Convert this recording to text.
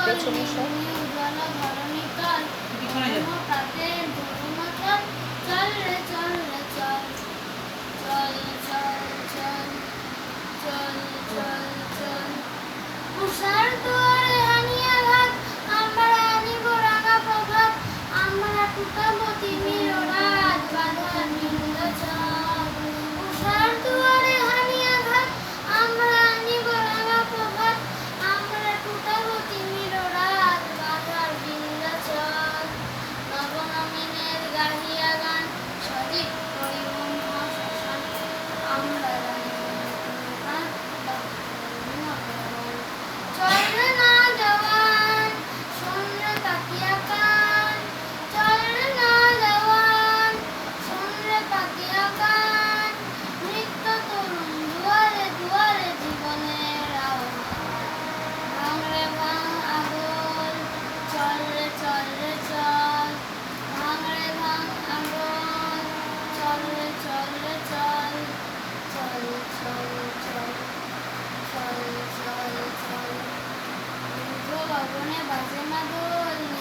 পেছনে সব চল রে চল রে চল চল চল চল চল চল চল উষার দুয়ারে হানিয়া ঘাত আমরা আনিব রাঙা প্রভাত আমরা টুকাবো তিমির রাত বাঁধার নীল চাঁদ উষার দুয়ারে হানিয়া ঘাত আমরা আনিব রাঙা প্রভাত আমরা টুকাবো তিমির রাত বাঁধার নীল চাঁদ নবনমিনের গাহিয়া গান সজীব করিব মহাশ্মশান আমরা চল রে না জওয়ান শোন রে তাকিয়া কান চল রে না জওয়ান শোন রে তাকিয়া কান নৃত্য তরুণ দুয়ারে দুয়ারে জীবনের আহ্বান ভাঙ রে ভাঙ আগল চল রে চল রে চল ভাঙ রে ভাঙ আগল চল রে চল রে চল চল চল চল চল চল চল গগনে বাজে মাদল